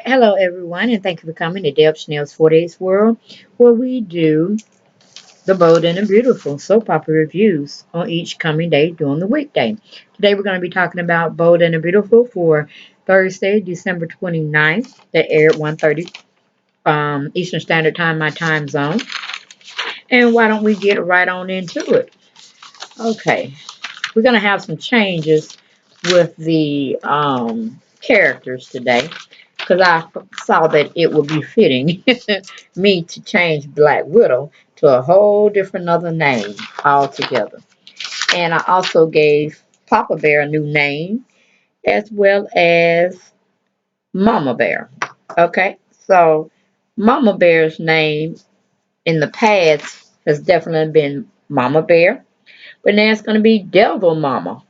Hello, everyone, and thank you for coming to Deb Chanel's 4 Days World, where we do the bold and the beautiful soap opera reviews on each coming day during the weekday. Today, we're going to be talking about Bold and the Beautiful for Thursday, December 29th, that aired 1:30 Eastern Standard Time, my time zone. And why don't we get right on into it? Okay, we're going to have some changes with the characters today because I saw that it would be fitting me to change Black Widow to a whole different other name altogether. And I also gave Papa Bear a new name as well as Mama Bear. Okay, so Mama Bear's name in the past has definitely been Mama Bear, but now it's going to be Devil Mama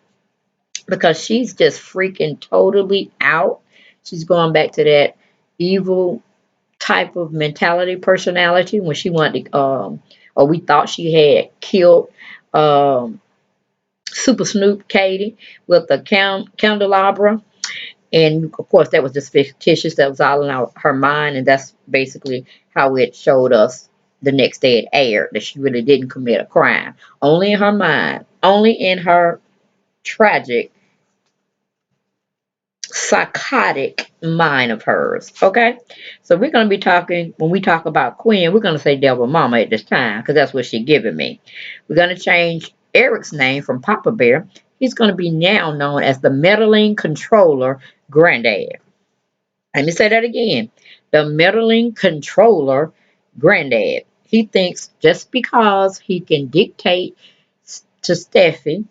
because she's just freaking totally out. She's going back to that evil type of mentality, personality when she wanted to, or we thought she had killed um, Super Snoop Katie with the candelabra. And of course, that was just fictitious. That was all in her mind. And that's basically how it showed us the next day it aired that she really didn't commit a crime. Only in her mind, only in her tragic psychotic mind of hers. Okay, so we're going to be talking when we talk about Quinn. We're going to say Devil Mama at this time because that's what she's giving me. We're going to change Eric's name from Papa Bear. He's going to be now known as the meddling controller granddad. Let me say that again. The meddling controller granddad. He thinks just because he can dictate to Steffi,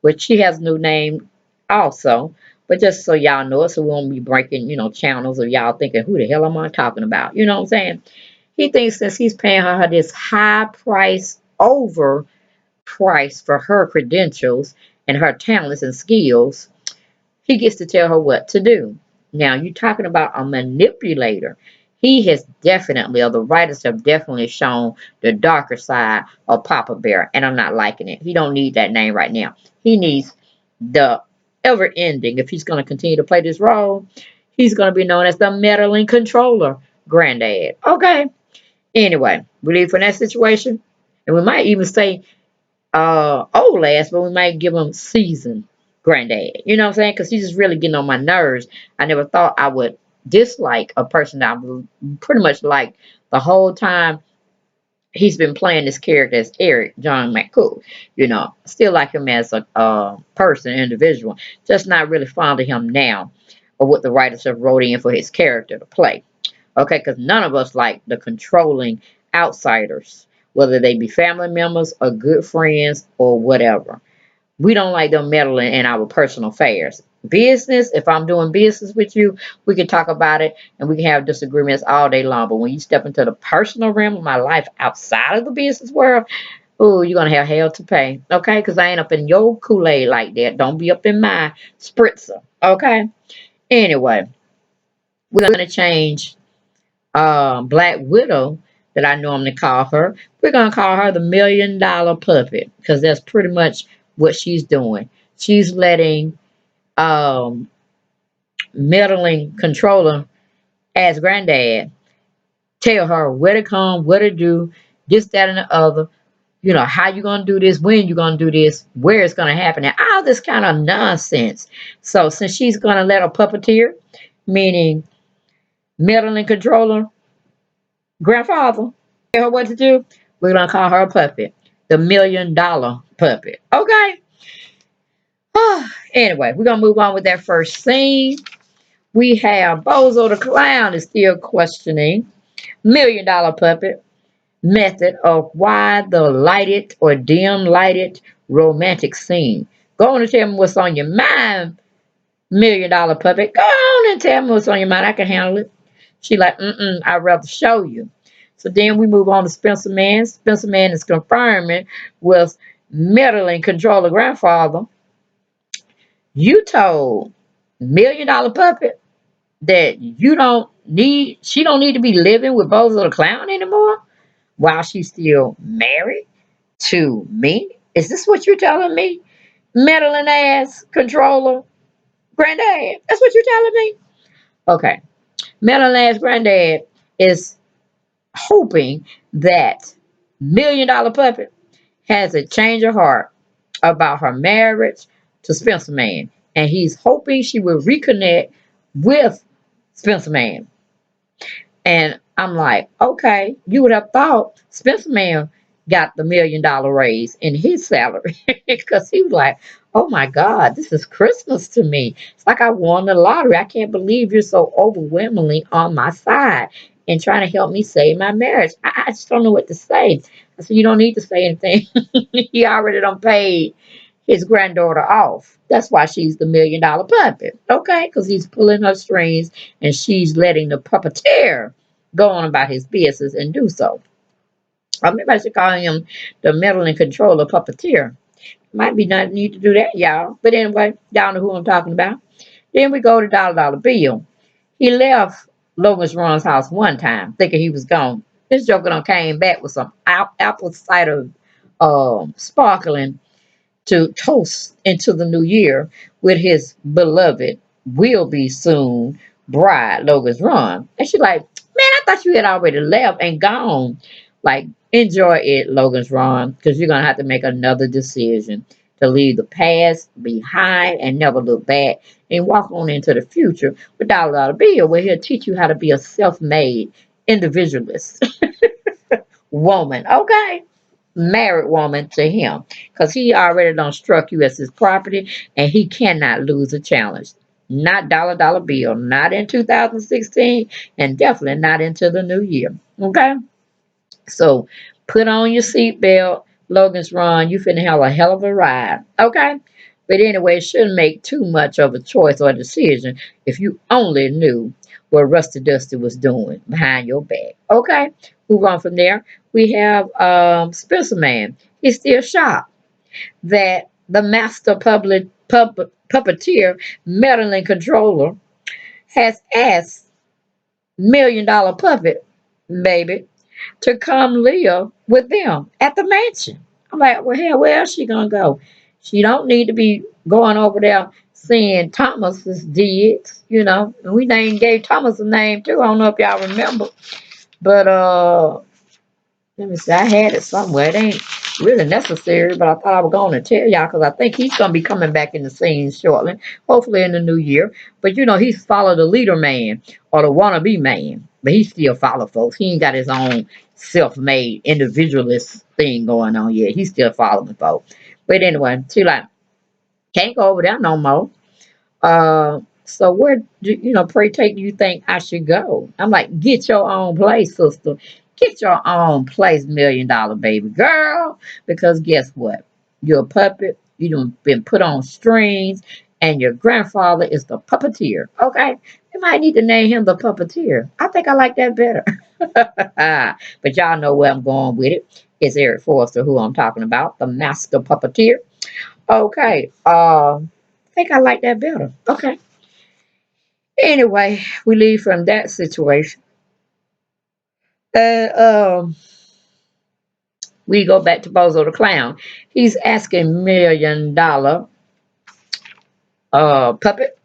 which she has a new name also. But just so y'all know it, so we won't be breaking, channels of y'all thinking, who the hell am I talking about? You know what I'm saying? He thinks since he's paying her this high price over price for her credentials and her talents and skills, he gets to tell her what to do. Now, you're talking about a manipulator. He has definitely, or the writers have definitely shown the darker side of Papa Bear, and I'm not liking it. He don't need that name right now. He needs the ever ending. If he's going to continue to play this role, he's going to be known as the meddling controller granddad. Okay. Anyway, we leave from that situation, and we might even say old last, but we might give him seasoned granddad. You know what I'm saying? Because he's just really getting on my nerves. I never thought I would dislike a person that I was pretty much like the whole time he's been playing this character as Eric John McCool. Still like him as a person, individual. Just not really fond of him now, or what the writers have wrote in for his character to play. Okay, because none of us like the controlling outsiders, whether they be family members or good friends or whatever. We don't like them meddling in our personal affairs. Business, if I'm doing business with you, we can talk about it and we can have disagreements all day long. But when you step into the personal realm of my life outside of the business world, oh, you're going to have hell to pay. Okay? Because I ain't up in your Kool-Aid like that. Don't be up in my spritzer. Okay? Anyway, we're going to change Black Widow that I normally call her. We're going to call her the $1 million puppet because that's pretty much what she's doing. She's letting um, meddling controller as granddad tell her where to come, what to do, this, that, and the other. How you going to do this, when you going to do this, where it's going to happen, and all this kind of nonsense. So since she's going to let a puppeteer, meaning meddling controller grandfather, tell her what to do, we're going to call her a puppet. The $1 million puppet. Okay? Anyway, we're going to move on with that first scene. We have Bozo the Clown is still questioning $1 million puppet method of why the lighted or dim lighted romantic scene. Go on and tell me what's on your mind, $1 million puppet. Go on and tell me what's on your mind. I can handle it. She like, I'd rather show you. So then we move on to Spencer Man. Spencer Man is confirming with meddling controller grandfather. You told $1 million puppet that she don't need to be living with Bozo the Clown anymore while she's still married to me. Is this what you're telling me? Meddling ass controller granddad. That's what you're telling me? Okay. Melanie's granddad is hoping that $1 million puppet has a change of heart about her marriage to Spencer Man. And he's hoping she will reconnect with Spencer Man. And I'm like, okay, you would have thought Spencer Man got the $1 million raise in his salary because he was like, oh my God, this is Christmas to me. It's like I won the lottery. I can't believe you're so overwhelmingly on my side and trying to help me save my marriage. I just don't know what to say. I said, you don't need to say anything. He already done paid his granddaughter off. That's why she's the $1 million puppet. Okay, because he's pulling her strings and she's letting the puppeteer go on about his business and do so. Maybe I should call him the meddling controller puppeteer. Might be not need to do that, y'all. But anyway, y'all know who I'm talking about. Then we go to Dollar Bill. He left Logan's Ron's house one time, thinking he was gone. This joker done came back with some apple cider sparkling to toast into the new year with his beloved will be soon bride, Logan's Run. And she's like, man, I thought you had already left and gone. Like, enjoy it, Logan's Run, because you're going to have to make another decision to leave the past behind and never look back and walk on into the future with Dollar Bill, where he'll teach you how to be a self made individualist woman. Okay, married woman to him because he already done struck you as his property and he cannot lose a challenge. Not Dollar Bill, not in 2016, and definitely not into the new year. Okay? So put on your seatbelt, Logan's Run. You finna have a hell of a ride. Okay? But anyway, it shouldn't make too much of a choice or a decision if you only knew what Rusty Dusty was doing behind your back. Okay? Move on from there. We have Spencer Man. He's still shocked that the master puppeteer, meddling controller, has asked $1 million puppet baby to come live with them at the mansion. I'm like, well, hell, where else she gonna go? She don't need to be going over there seeing Thomas's deeds, you know. And we gave Thomas a name too. I don't know if y'all remember, but let me see. I had it somewhere. It ain't really necessary, but I thought I was going to tell y'all because I think he's going to be coming back in the scene shortly, hopefully in the new year. But you know, he's followed the leader man or the wannabe man, but he still follow folks. He ain't got his own self-made individualist thing going on yet. He's still following folks. But anyway, she like can't go over there no more. So where do pray take do you think I should go? I'm like, get your own place, sister. Get your own place, $1 million baby girl. Because guess what? You're a puppet. You done been put on strings, and your grandfather is the puppeteer. Okay, you might need to name him the puppeteer. I think I like that better. But y'all know where I'm going with it. It's Eric Forster, who I'm talking about, the master puppeteer. Okay, I think I like that better. Okay. Anyway, we leave from that situation. And we go back to Bozo the Clown. He's asking $1 million puppet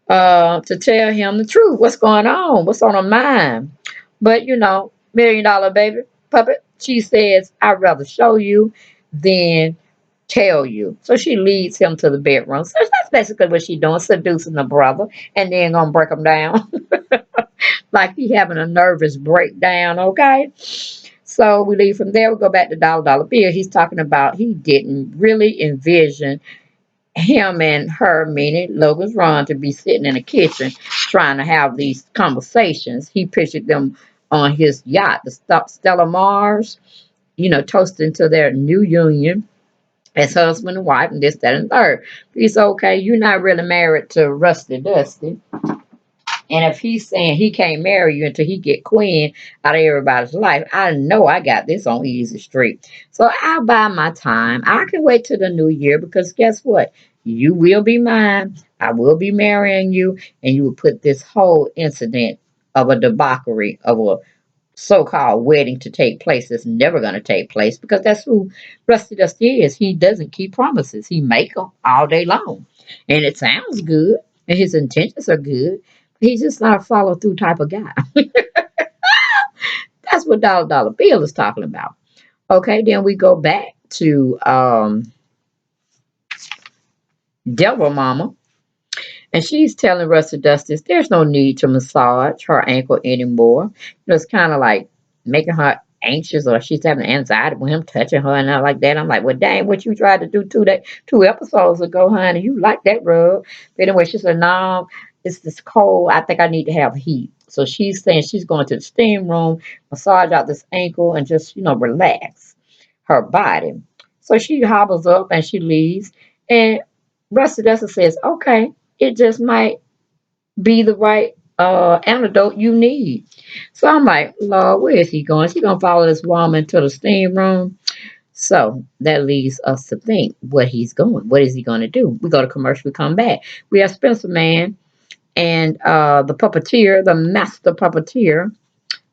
to tell him the truth. What's going on? What's on her mind? But $1 million baby puppet, she says, I'd rather show you than tell you. So she leads him to the bedroom. So that's basically what she's doing, seducing the brother and then gonna break him down. Like he having a nervous breakdown, okay? So we leave from there, we go back to Dollar Bill. He's talking about he didn't really envision him and her, meaning Logan's Run, to be sitting in the kitchen trying to have these conversations. He pictured them on his yacht, the Stella Mars, toasting to their new union as husband and wife, and this, that, and third. He's okay. You're not really married to Rusty Dusty. And if he's saying he can't marry you until he get Queen out of everybody's life, I know I got this on easy street. So I'll buy my time. I can wait till the new year because guess what? You will be mine. I will be marrying you, and you will put this whole incident of a debauchery of a so-called wedding to take place that's never going to take place because that's who Rusty Dusty is. He doesn't keep promises. He make them all day long, and it sounds good, and his intentions are good. He's just not a follow through type of guy. That's what Dollar Bill is talking about. Okay, then we go back to Devil Mama. And she's telling Rusty Justice there's no need to massage her ankle anymore. It's kind of like making her anxious, or she's having anxiety with him touching her and all like that. I'm like, well, dang, what you tried to do two episodes ago, honey? You like that rub. But anyway, she said, no, it's this cold. I think I need to have heat. So she's saying she's going to the steam room, massage out this ankle, and just, relax her body. So she hobbles up and she leaves. And Rusty Dustin says, okay, it just might be the right antidote you need. So I'm like, Lord, where is he going? Is he going to follow this woman to the steam room? So that leads us to think what he's going. What is he going to do? We go to commercial, we come back. We have Spencer Man and the puppeteer, the master puppeteer,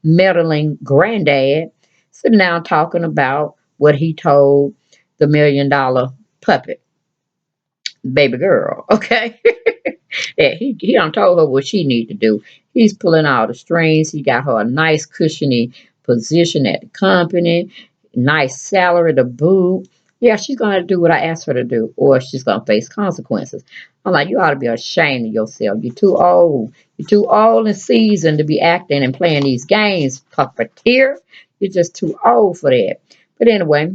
meddling granddad, sitting down talking about what he told the $1 million puppet baby girl. Okay. Yeah, he done told her what she need to do. He's pulling all the strings. He got her a nice cushiony position at the company, nice salary to boot. Yeah, she's gonna do what I asked her to do, or she's gonna face consequences. I'm like, you ought to be ashamed of yourself. You're too old. You're too old and seasoned to be acting and playing these games, puppeteer. You're just too old for that. But anyway,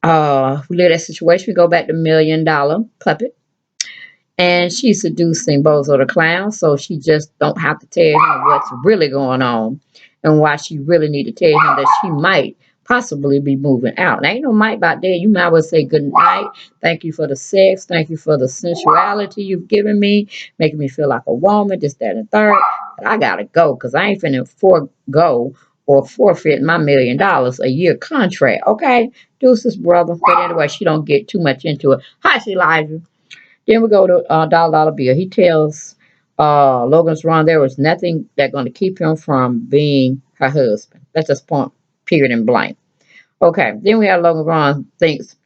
we leave that situation. We go back to $1 million puppet, and she's seducing Bozo the Clown, so she just don't have to tell him what's really going on and why she really need to tell him that she might possibly be moving out. Now, ain't no might about that. You might well say good night. Thank you for the sex. Thank you for the sensuality you've given me, making me feel like a woman, this, that, and third. But I gotta go because I ain't finna forego or forfeit my $1 million a year contract. Okay, deuces, brother. But anyway, she don't get too much into it. Hi, she Elijah. Then we go to Dollar Bill. He tells Logan's Run there was nothing that's going to keep him from being her husband. That's just point, period, and blank. Okay. Then we have Logan Ron thinks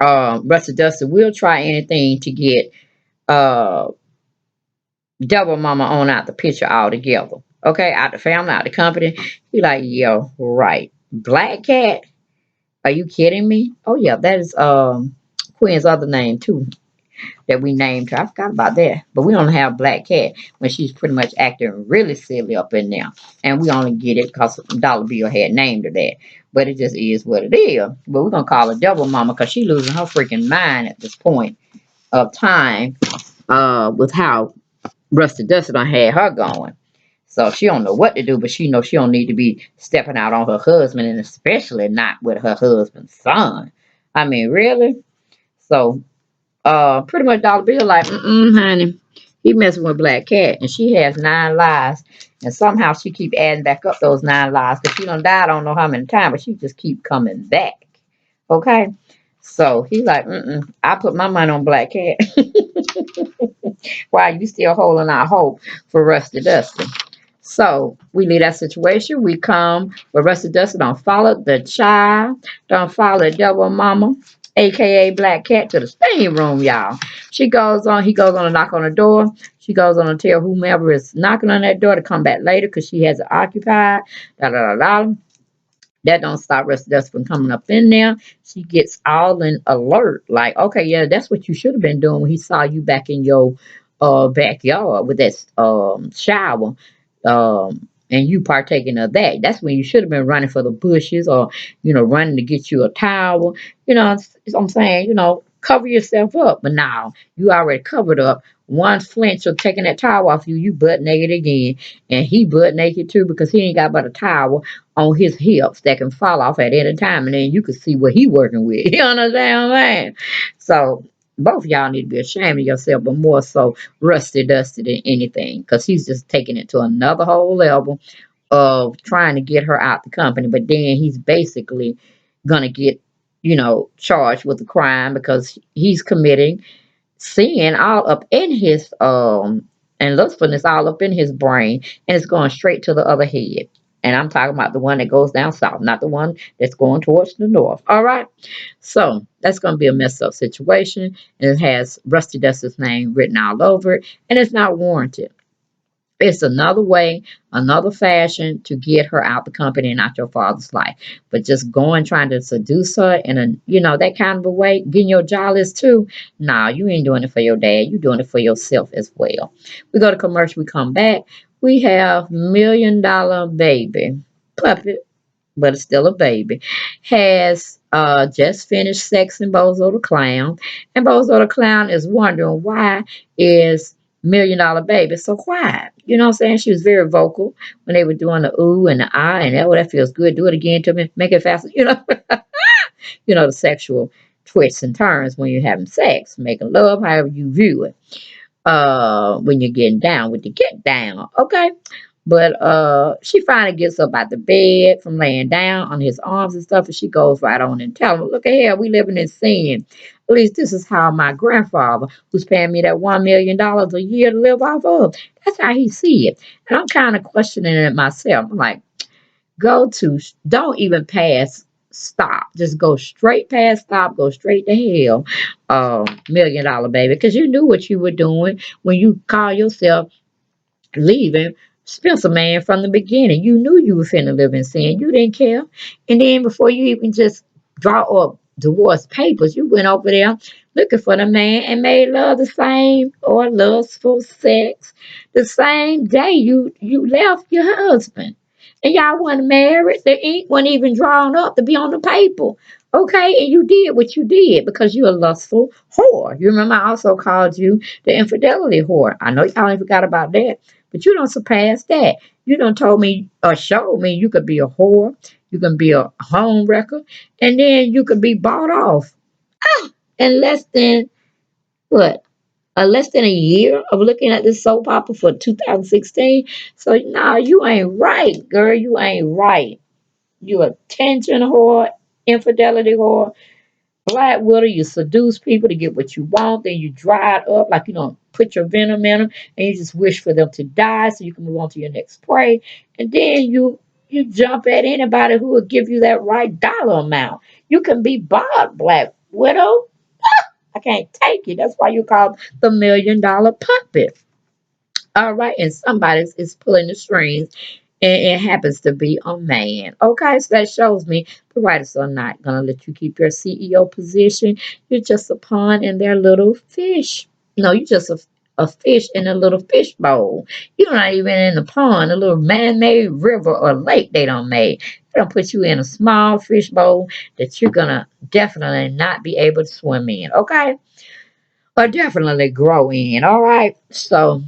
Rusty Dusty will try anything to get uh, Devil Mama on out the picture altogether. Okay, out the family, out the company. He like, yo, right. Black Cat? Are you kidding me? Oh yeah, that is Quinn's other name too, that we named her. I forgot about that. But we only have Black Cat when she's pretty much acting really silly up in there. And we only get it because Dollar Bill had named her that. But it just is what it is. But we're going to call her Devil Mama because she's losing her freaking mind at this point of time with how Rusty Dusty done had her going. So she don't know what to do, but she knows she don't need to be stepping out on her husband, and especially not with her husband's son. I mean, really? So pretty much Dollar Bill like, honey, he messing with Black Cat, and she has 9 lives, and somehow she keep adding back up those 9 lives because she done died I don't know how many times, but she just keep coming back. Okay, so he like, I put my money on Black Cat. While you still holding out hope for Rusty Dusty. So we leave that situation. We come where Rusty Dusty don't follow the child, don't follow the Devil Mama, aka Black Cat, to the steam room, y'all. He goes on to knock on the door. She goes on to tell whomever is knocking on that door to come back later because she has it occupied. Da da da da. That don't stop Rusty Dust from coming up in there. She gets all in alert, like, okay, yeah, that's what you should have been doing when he saw you back in your backyard with that shower. And you partaking of that. That's when you should have been running for the bushes or, running to get you a towel. I'm saying, cover yourself up. But now you already covered up. One flinch of taking that towel off you, you butt naked again. And he butt naked too because he ain't got but a towel on his hips that can fall off at any time, and then you can see what he working with. You understand what I'm saying? So both of y'all need to be ashamed of yourself, but more so Rusty Dusty than anything, because he's just taking it to another whole level of trying to get her out the company. But then he's basically gonna get, charged with a crime because he's committing sin all up in his and lustfulness all up in his brain, and it's going straight to the other head. And I'm talking about the one that goes down south, not the one that's going towards the north. All right. So that's going to be a messed up situation. And it has Rusty Duster's name written all over it. And it's not warranted. It's another way, another fashion to get her out the company and out your father's life. But just going trying to seduce her in a that kind of a way, getting your jollies too. Nah, you ain't doing it for your dad. You doing it for yourself as well. We go to commercial, we come back. We have $1 million baby puppet, but it's still a baby, has just finished sexing Bozo the Clown. And Bozo the Clown is wondering why is $1 million baby so quiet. You know what I'm saying? She was very vocal when they were doing the ooh and the ah and oh, that feels good. Do it again to me. Make it faster. The sexual twists and turns when you're having sex, making love, however you view it. When you're getting down with the get down. Okay. But she finally gets up out the bed from laying down on his arms and stuff, and she goes right on and tells him, "Look at here, we living in sin. At least this is how my grandfather, who's paying me that $1 million a year to live off of, that's how he see it." And I'm kind of questioning it myself. I'm like, don't even pass stop. Just go straight past stop. Go straight to hell, $1 million baby, because you knew what you were doing when you call yourself leaving Spencer man from the beginning. You knew you were finna live in sin. You didn't care. And then before you even just draw up divorce papers, you went over there looking for the man and made love the same or lustful sex the same day you left your husband. And y'all wasn't married. The ink wasn't even drawn up to be on the paper. Okay, and you did what you did because you're a lustful whore. You remember I also called you the infidelity whore. I know y'all ain't forgot about that. But you don't surpass that. You don't told me or showed me you could be a whore, you can be a home wrecker, and then you could be bought off in less than what? Less than a year of looking at this soap opera for 2016. So nah, you ain't right, girl. You ain't right. You a attention whore, infidelity whore, black widow. You seduce people to get what you want, then you dry it up like you don't put your venom in them, and you just wish for them to die so you can move on to your next prey. And then you jump at anybody who will give you that right dollar amount. You can be bought, black widow. I can't take it. That's why you call the $1 million puppet. All right, and somebody is pulling the strings, and it happens to be a man. Okay, so that shows me the writers are not gonna let you keep your CEO position. You're just a pawn in their little fish. No, you're just a fish in a little fish bowl. You're not even in the pond, a little man-made river or lake they don't make. They don't put you in a small fish bowl that you're gonna definitely not be able to swim in. Okay, or definitely grow in. All right. So,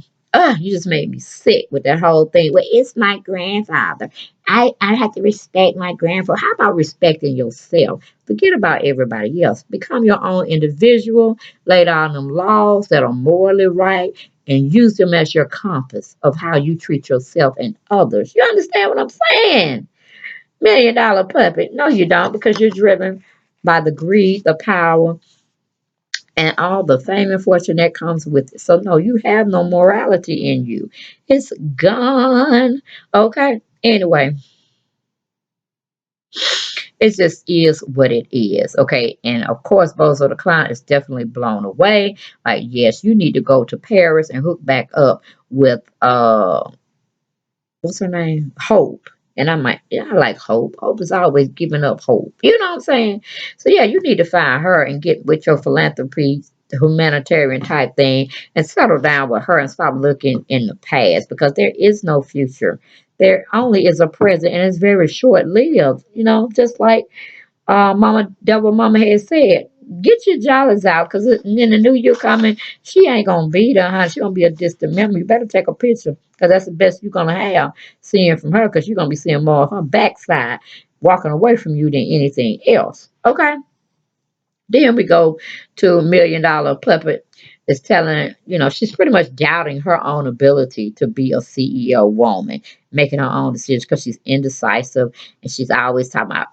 you just made me sick with that whole thing. Well, it's my grandfather. I have to respect my grandfather. How about respecting yourself? Forget about everybody else. Become your own individual. Lay down them laws that are morally right and use them as your compass of how you treat yourself and others. You understand what I'm saying? $1 million puppet. No, you don't, because you're driven by the greed, the power, and all the fame and fortune that comes with it. So no, you have no morality in you. It's gone. Okay. Anyway, it just is what it is. Okay. And of course, Bozo the Clown is definitely blown away. Like, yes, you need to go to Paris and hook back up with what's her name? Hope. And I'm like, yeah, I like Hope. Hope is always giving up hope. You know what I'm saying? So yeah, you need to find her and get with your philanthropy, the humanitarian type thing, and settle down with her and stop looking in the past because there is no future. There only is a present, and it's very short lived. Just like Mama Devil Mama had said, get your jollies out, cause in the new year coming, she ain't gonna be there, huh? She gonna be a distant memory. You better take a picture, cause that's the best you're gonna have seeing from her, cause you're gonna be seeing more of her backside walking away from you than anything else. Okay. Then we go to $1 million puppet is telling, she's pretty much doubting her own ability to be a CEO woman, making her own decisions because she's indecisive and she's always talking about,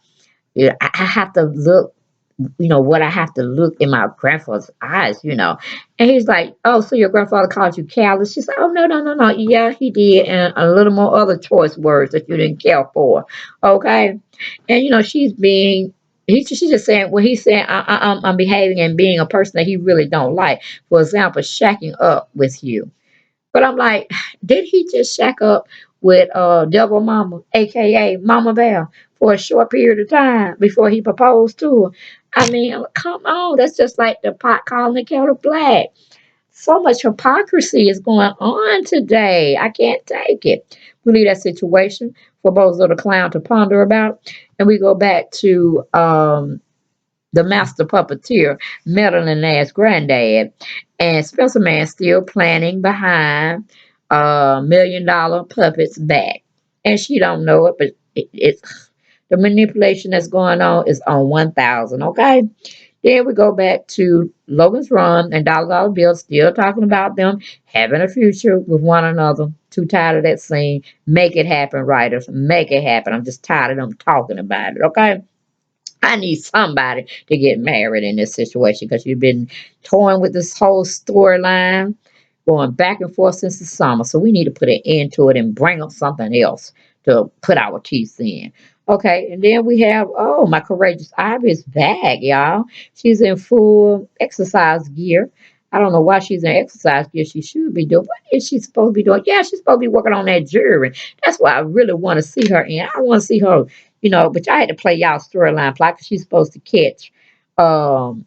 yeah, I have to look. what I have to look in my grandfather's eyes. And he's like, oh, so your grandfather called you callous? She's like, oh, no, no, no, no. Yeah, he did. And a little more other choice words that you didn't care for. Okay. And, she's just saying, well, he's saying, I'm behaving and being a person that he really don't like. For example, shacking up with you. But I'm like, did he just shack up with Devil Mama, aka Mama Bear, for a short period of time before he proposed to her? I mean, come on, that's just like the pot calling the kettle black. So much hypocrisy is going on today. I can't take it. We leave that situation for Bozo the Clown to ponder about, and we go back to the master puppeteer, meddling ass granddad, and Spencer Man still planning behind $1 million puppet's back, and she don't know it, but it's the manipulation that's going on is on 1,000. Okay, then we go back to Logan's Run and Dollar Bill still talking about them having a future with one another. Too tired of that scene. Make it happen, writers. Make it happen. I'm just tired of them talking about it. Okay. I need somebody to get married in this situation because you've been toying with this whole storyline, going back and forth since the summer. So we need to put an end to it and bring up something else to put our teeth in. Okay, and then we have, oh, my courageous Ivy is back, y'all. She's in full exercise gear. I don't know why she's in exercise gear. She should be doing. What is she supposed to be doing? Yeah, she's supposed to be working on that jewelry. That's why I really want to see her in. I want to see her, but I had to play y'all storyline plot because she's supposed to catch um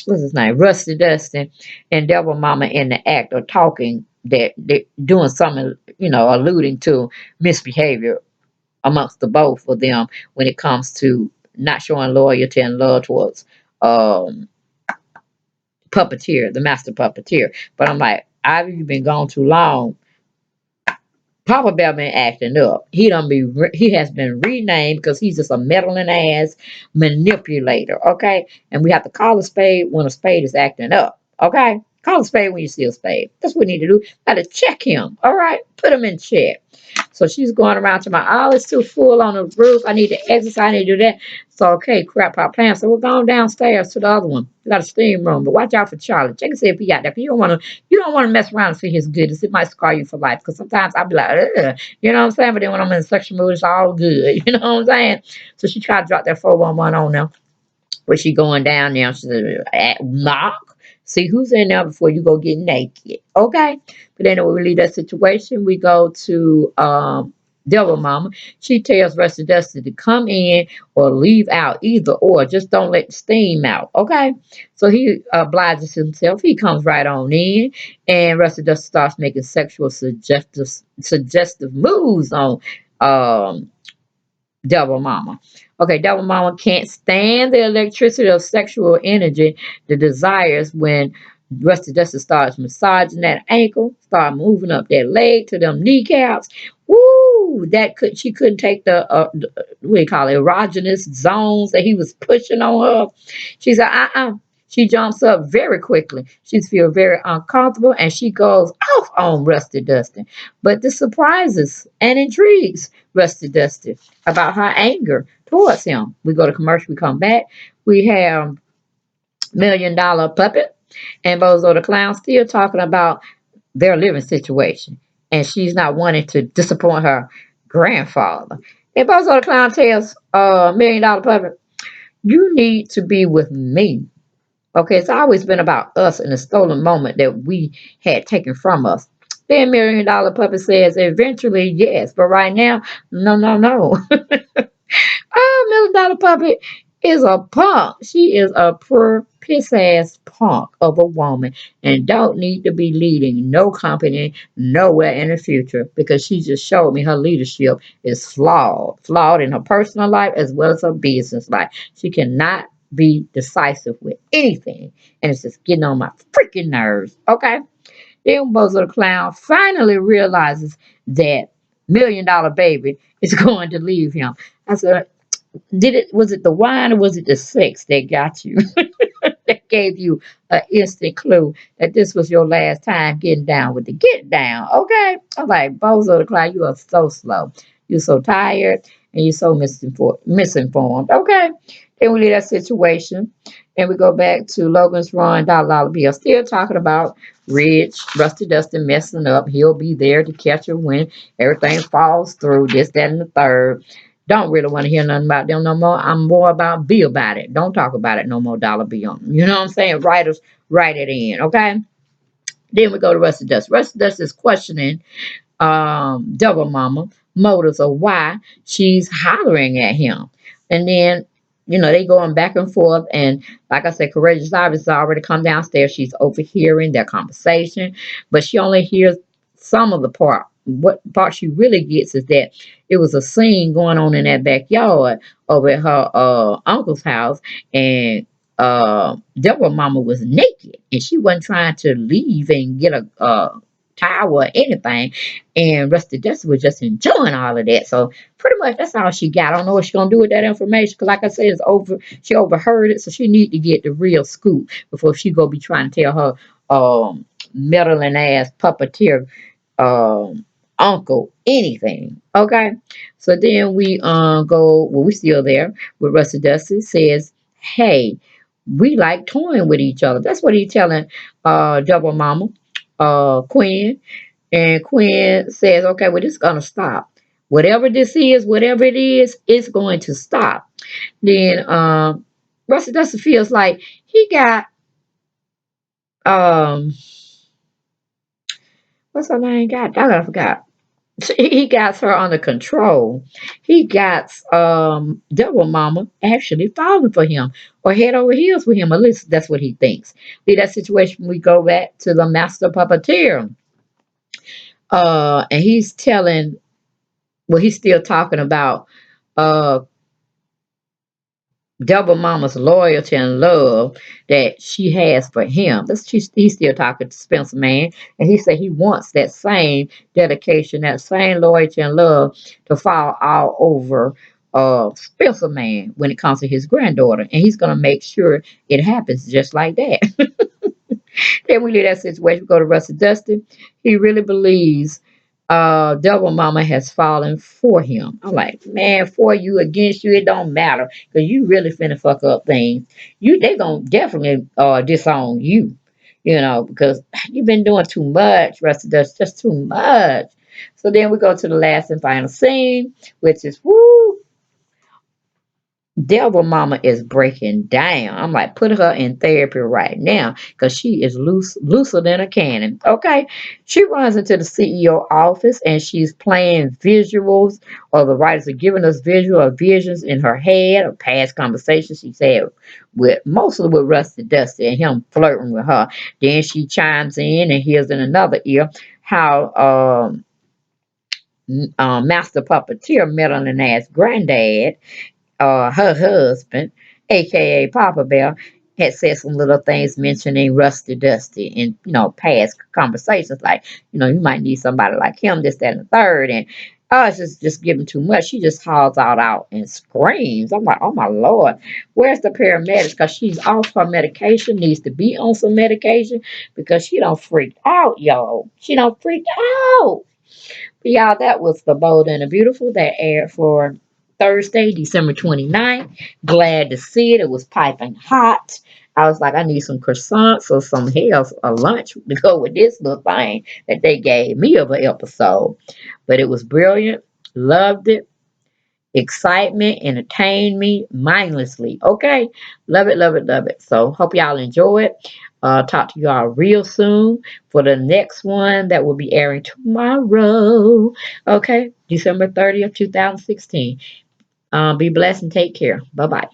what's his name? Rusty Dustin and Devil Mama in the act of talking that they're doing something, alluding to misbehavior amongst the both of them when it comes to not showing loyalty and love towards um puppeteer, the master puppeteer. But I'm like, Ivy, you've been gone too long. Papa Bear been acting up. He has been renamed because he's just a meddling ass manipulator. Okay, and we have to call a spade when a spade is acting up. Okay, call a spade when you see a spade. That's what we need to do. Got to check him. All right, put him in check. So she's going around to my, oh, it's too full on the roof. I need to exercise. I need to do that. So, okay, crap pot plan. So we're going downstairs to the other one. We got a steam room, but watch out for Charlie. Check and see if he got that. You don't want to mess around and see his goodness. It might scar you for life. Because sometimes I'll be like, ugh, you know what I'm saying? But then when I'm in a sexual mood, it's all good. You know what I'm saying? So she tried to drop that 411 on them. Where she going down now? She said, knock. See who's in there before you go get naked. Okay. But then when we leave that situation, we go to Devil Mama. She tells Rusty Dusty to come in or leave out, either or. Just don't let the steam out. Okay. So he obliges himself. He comes right on in, and Rusty Dusty starts making sexual suggestive moves on um Devil Mama. Okay, Devil Mama can't stand the electricity of sexual energy, the desires when Rusty Dusty starts massaging that ankle, start moving up that leg to them kneecaps. Woo! She couldn't take the what do you call it, erogenous zones that he was pushing on her. She said, She jumps up very quickly. She feels very uncomfortable and she goes off on Rusty Dusty. But this surprises and intrigues Rusty Dusty about her anger towards him. We go to commercial, we come back. We have $1 million puppet and Bozo the Clown still talking about their living situation. And she's not wanting to disappoint her grandfather. And Bozo the Clown tells $1 million puppet, you need to be with me. Okay, it's always been about us and the stolen moment that we had taken from us. Then $1 million puppet says, eventually, yes, but right now, no, no, no. $1 million puppet is a punk. She is a poor piss ass punk of a woman and don't need to be leading no company nowhere in the future because she just showed me her leadership is flawed in her personal life as well as her business life. She cannot be decisive with anything, and it's just getting on my freaking nerves. Okay, then Bozo the Clown finally realizes that $1 million baby is going to leave him. I said, was it the wine or was it the sex that got you? That gave you an instant clue that this was your last time getting down with the get down. Okay. I'm like, Bozo the Clown, you are so slow. You're so tired and you're so misinformed. Okay. Then we leave that situation and we go back to Logan's Run, Dollar Bill. Still talking about Rich, Rusty Dustin messing up. He'll be there to catch her when everything falls through, this, that, and the third. Don't really want to hear nothing about them no more. I'm more about be about it. Don't talk about it no more, Dollar Bill. You know what I'm saying? Writers, write it in, okay? Then we go to Rusty Dust. Rusty Dust is questioning Double Mama motives of why she's hollering at him. And then, they going back and forth. And like I said, Courageous Ivy's already come downstairs. She's overhearing their conversation, but she only hears some of the part. What part she really gets is that it was a scene going on in that backyard over at her uncle's house, and Deborah Mama was naked, and she wasn't trying to leave and get a towel or anything. And Rusty Dusty was just enjoying all of that. So pretty much that's all she got. I don't know what she's gonna do with that information. Because like I said, she overheard it, so she need to get the real scoop before she go be trying to tell her meddling ass puppeteer uncle anything. Okay. So then we we still there with Rusty Dusty says, hey, we like toying with each other. That's what he's telling Double Mama, Quinn. And Quinn says, okay, well, this is gonna stop. Whatever this is, whatever it is, it's going to stop. Then Rusty Dusty feels like he got um what's her name? God, I forgot. He got her under control. He got Devil Mama actually falling for him or head over heels with him. At least that's what he thinks. In that situation, we go back to the master puppeteer. And he's telling, well, he's still talking about uh Double Mama's loyalty and love that she has for him. He's still talking to Spencer Man, and he said he wants that same dedication, that same loyalty and love to fall all over Spencer Man when it comes to his granddaughter, and he's gonna make sure it happens just like that. Then we leave that situation, we go to Rusty Dusty. He really believes Devil Mama has fallen for him. I'm like, man, for you, against you, it don't matter. Because you really finna fuck up things. They gonna definitely disown you. Because you've been doing too much, Rusty Dusty, just too much. So then we go to the last and final scene, which is woo. Devil Mama is breaking down. I'm like, put her in therapy right now because she is looser than a cannon. Okay. She runs into the CEO office and she's playing visuals, or the writers are giving us visual or visions in her head of past conversations she's had with mostly with Rusty Dusty and him flirting with her. Then she chimes in and hears in another ear how Master Puppeteer met on an ass granddad, her husband, aka Papa Bear, had said some little things mentioning Rusty Dusty in past conversations, like you might need somebody like him, this, that, and the third, and it's just giving too much. She just hauls out and screams. I'm like, oh my lord, where's the paramedics? Because she's off her medication, needs to be on some medication because she don't freak out, y'all. She don't freak out. But y'all, that was The Bold and the Beautiful that aired for Thursday, December 29th. Glad to see it. It was piping hot. I was like, I need some croissants or some hell, a lunch to go with this little thing that they gave me of an episode. But it was brilliant. Loved it. Excitement, entertained me mindlessly. Okay. Love it, love it, love it. So hope y'all enjoy it. Talk to y'all real soon for the next one that will be airing tomorrow. Okay. December 30th, 2016. Be blessed and take care. Bye bye.